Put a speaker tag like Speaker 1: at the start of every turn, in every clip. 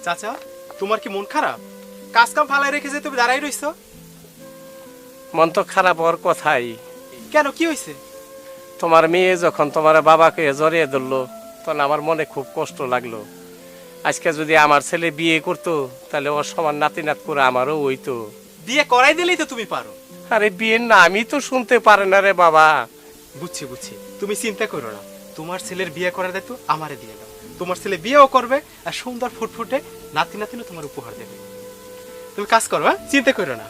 Speaker 1: চাচা, তোমার কি মন খারাপ? কাজ কাম ফালাই রেখে যে তুমি দাঁড়াই রইছো?
Speaker 2: মন তো খারাপ হওয়ার কথাই।
Speaker 1: কেন, কি হয়েছে?
Speaker 2: তোমার মেয়ে যখন তোমার বাবাকে জড়িয়ে ধরলো তখন আমার মনে খুব কষ্ট লাগলো। আজকে যদি আমার ছেলে বিয়ে করতো তাহলে ওর সমান নাতি নাত করে আমারও হইতো।
Speaker 1: বিয়ে করাই দিলেই তো তুমি পারো।
Speaker 2: আরে বিয়ের না আমি তো শুনতে পারে না রে বাবা।
Speaker 1: বুঝছি বুঝছি, তুমি চিন্তা করো না। তোমার ছেলের বিয়ে করার দায়িত্ব আমারে দিয়ে দাও। তোমার ছেলে বিয়েও করবে আর সুন্দর ফুটফুটে নাতি নাতিনও তোমার উপহার দেবে। তুমি কাজ করো, হ্যাঁ, চিন্তা করো না।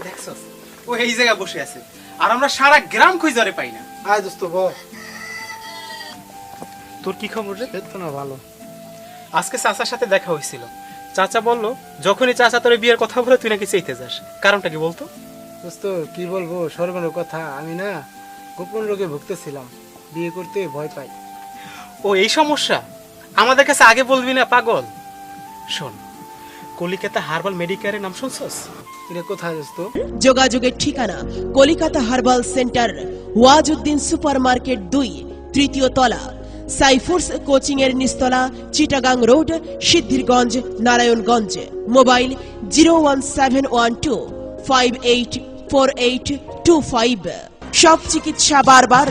Speaker 1: দেখছো ও এই জায়গায় বসে আছে আর আমরা সারা গ্রাম খুঁজে পাই না।
Speaker 3: আয় দোস্ত বল।
Speaker 1: তোর কি খবর রে?
Speaker 3: তো না ভালো।
Speaker 1: আজকে চাচার সাথে দেখা হয়েছিল। চাচা বললো যখনই চাচা তোর বিয়ের কথা বলে তুই নাকি চাইতে যাস। কারণটা কি বলতো?
Speaker 3: দোস্ত কি বলবো, সর্বনের কথা। আমি না গোপন রোগে ভুগতেছিলাম, বিয়ে করতে ভয় পাই।
Speaker 1: ও এই সমস্যা? আমাদের কাছে আগে বলবি না পাগল। শোন, কলিকাতা হার্বাল মেডিকেয়ারের নাম শুনছস?
Speaker 3: এটা কোথায় দোস্ত?
Speaker 4: যোগাযোগের ঠিকানা Calcutta herbal centre, Wajuddin super market 2, তৃতীয় তলা, সাইফুরস কোচিং এর নিস্তলা, চিটাগাং রোড, সিদ্ধিরগঞ্জ, নারায়ণগঞ্জ। মোবাইল 01712584825। সব চিকিৎসা বারবার,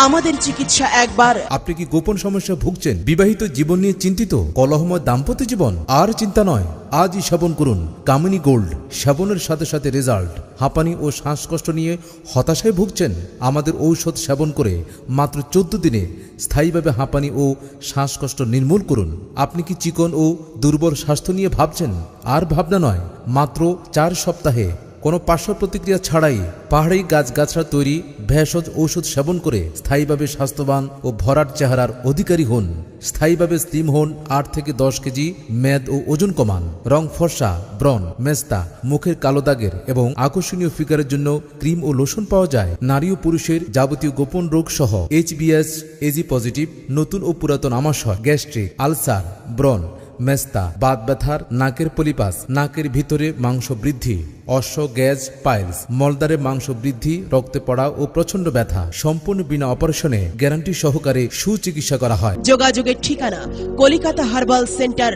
Speaker 4: আমাদের চিকিৎসা একবার।
Speaker 5: আপনি কি গোপন সমস্যা ভুগছেন? বিবাহিত জীবন নিয়ে চিন্তিত? কলহময় দাম্পত্য জীবন? আর চিন্তা নয়, আজই সেবন করুন কামিনী গোল্ড। সেবনের সাথে সাথে রেজাল্ট। হাঁপানি ও শ্বাসকষ্ট নিয়ে হতাশায় ভুগছেন? আমাদের ঔষধ সেবন করে মাত্র 14 দিনে স্থায়ীভাবে হাঁপানি ও শ্বাসকষ্ট নির্মূল করুন। আপনি কি চিকন ও দুর্বল স্বাস্থ্য নিয়ে ভাবছেন? আর ভাবনা নয়, মাত্র 4 সপ্তাহে কোনো পার্শ্ব প্রতিক্রিয়া ছাড়াই পাহাড়ি গাছগাছড়া তৈরি ভেষজ ঔষধ সেবন করে স্থায়ীভাবে স্বাস্থ্যবান ও ভরাট চেহারার অধিকারী হন। স্থায়ীভাবে স্লিম হন। 8 থেকে 10 কেজি মেদ ও ওজন কমান। রং ফর্সা, ব্রণ, মেস্তা, মুখের কালো দাগের এবং আকর্ষণীয় ফিগারের জন্য ক্রিম ও লোশন পাওয়া যায়। নারী ও পুরুষের যাবতীয় গোপন রোগ সহ HBS, এজি পজিটিভ, নতুন ও পুরাতন আমাশয়, গ্যাস্ট্রিক, আলসার, ব্রণ, মেস্তা, বাত ব্যথার, নাকের পলিপাস, নাকের ভিতরে মাংস বৃদ্ধি, অশ্ব, গ্যাস, পাইলস, মলদ্বারে মাংস বৃদ্ধি, রক্তে পড়া ও প্রচন্ড ব্যথা সম্পূর্ণ বিনা অপারেশনে গ্যারান্টি সহকারে সুচিকিৎসা করা হয়।
Speaker 4: যোগাযোগের ঠিকানা Calcutta herbal centre,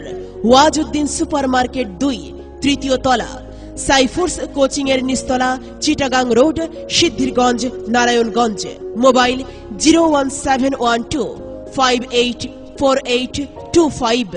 Speaker 4: Wajuddin super market 2, তৃতীয় তলা, সাইফুরস কোচিং এর নিস্তলা, চিটাগাং রোড, সিদ্ধিরগঞ্জ, নারায়ণগঞ্জ। মোবাইল 01712584825।